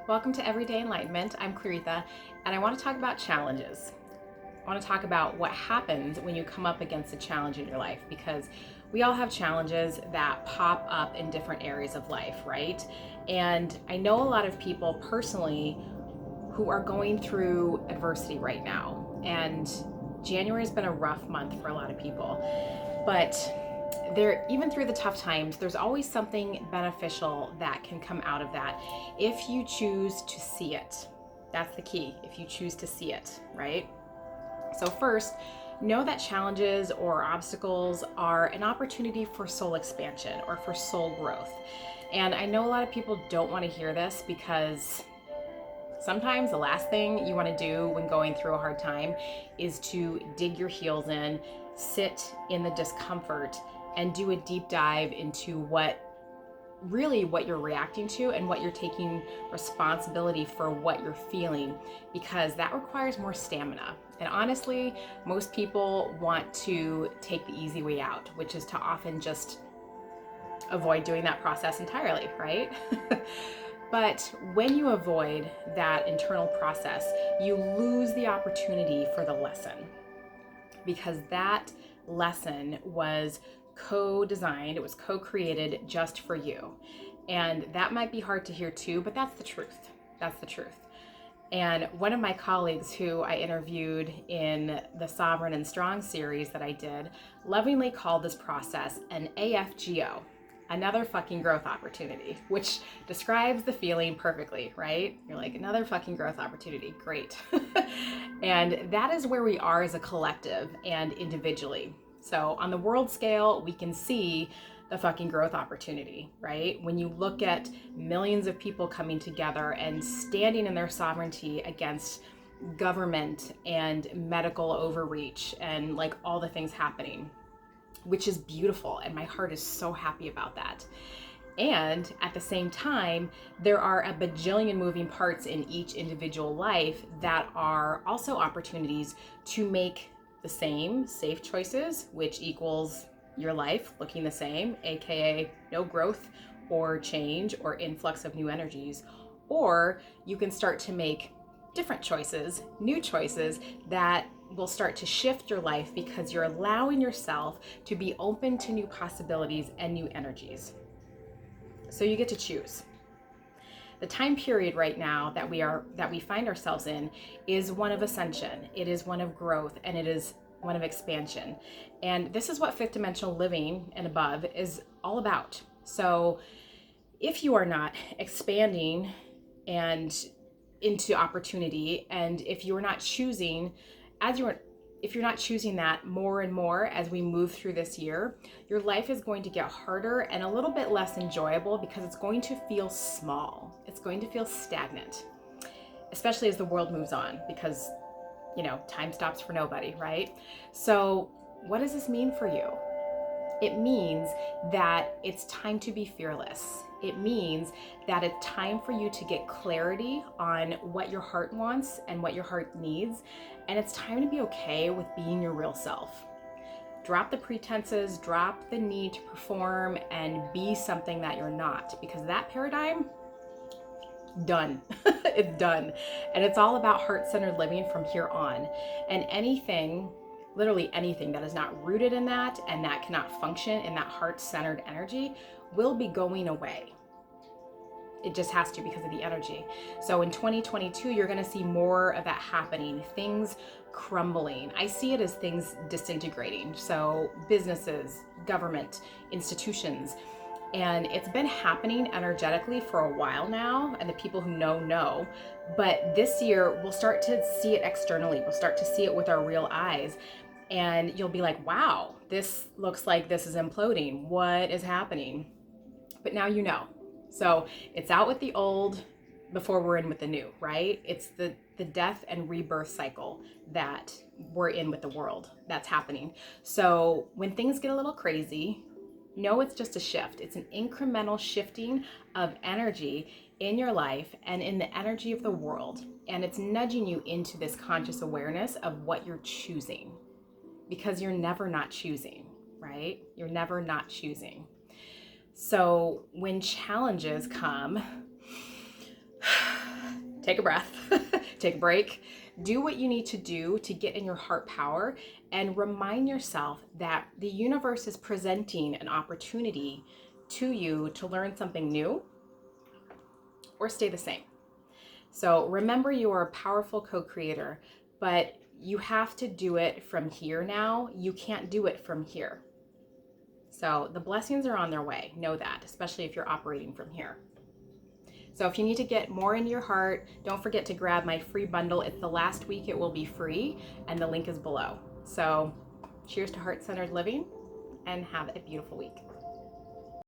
Welcome to Everyday Enlightenment. I'm Claritha, and I want to talk about challenges. I want to talk about what happens when you come up against a challenge in your life, because we all have challenges that pop up in different areas of life, right? And I know a lot of people personally who are going through adversity right now, and January has been a rough month for a lot of people, but even through the tough times, there's always something beneficial that can come out of that if you choose to see it. That's the key, if you choose to see it, right? So first, know that challenges or obstacles are an opportunity for soul expansion or for soul growth. And I know a lot of people don't want to hear this, because sometimes the last thing you want to do when going through a hard time is to dig your heels in, sit in the discomfort, and do a deep dive into what you're reacting to and what you're taking responsibility for what you're feeling, because that requires more stamina. And honestly, most people want to take the easy way out, which is to often just avoid doing that process entirely, right? But when you avoid that internal process, you lose the opportunity for the lesson, because that lesson was co-designed, it was co-created just for you. And that might be hard to hear too, but that's the truth. That's the truth. And one of my colleagues who I interviewed in the Sovereign and Strong series that I did lovingly called this process an AFGO, another fucking growth opportunity, which describes the feeling perfectly, right? You're like, another fucking growth opportunity, great. And that is where we are as a collective and individually. So on the world scale, we can see the fucking growth opportunity, right? When you look at millions of people coming together and standing in their sovereignty against government and medical overreach and like all the things happening, which is beautiful. And my heart is so happy about that. And at the same time, there are a bajillion moving parts in each individual life that are also opportunities to make the same safe choices, which equals your life looking the same, aka no growth or change or influx of new energies. Or you can start to make different choices, new choices that will start to shift your life, because you're allowing yourself to be open to new possibilities and new energies. So you get to choose. The time period right now that we find ourselves in is one of ascension. It is one of growth, and it is one of expansion. And this is what fifth dimensional living and above is all about. So if you are not expanding and into opportunity, and if you're not choosing if you're not choosing that more and more as we move through this year, your life is going to get harder and a little bit less enjoyable, because it's going to feel small. It's going to feel stagnant, especially as the world moves on, because, time stops for nobody, right? So what does this mean for you? It means that it's time to be fearless. It means that it's time for you to get clarity on what your heart wants and what your heart needs. And it's time to be okay with being your real self. Drop the pretenses, drop the need to perform and be something that you're not, because that paradigm, done. It's done. And it's all about heart-centered living from here on. And literally anything that is not rooted in that and that cannot function in that heart-centered energy will be going away. It just has to, because of the energy. So in 2022, you're going to see more of that happening, things crumbling. I see it as things disintegrating. So businesses, government, institutions. And it's been happening energetically for a while now, and the people who know. But this year, we'll start to see it externally. We'll start to see it with our real eyes. And you'll be like, wow, this looks like this is imploding. What is happening? But now you know. So it's out with the old before we're in with the new, right? It's the death and rebirth cycle that we're in with the world that's happening. So when things get a little crazy, know it's just a shift. It's an incremental shifting of energy in your life and in the energy of the world. And it's nudging you into this conscious awareness of what you're choosing, because you're never not choosing, right? You're never not choosing. So when challenges come, take a breath, take a break, do what you need to do to get in your heart power, and remind yourself that the universe is presenting an opportunity to you to learn something new or stay the same. So remember, you are a powerful co-creator, but you have to do it from here now. You can't do it from here. So the blessings are on their way. Know that, especially if you're operating from here. So if you need to get more into your heart, don't forget to grab my free bundle. It's the last week it will be free, and the link is below. So cheers to heart-centered living, and have a beautiful week.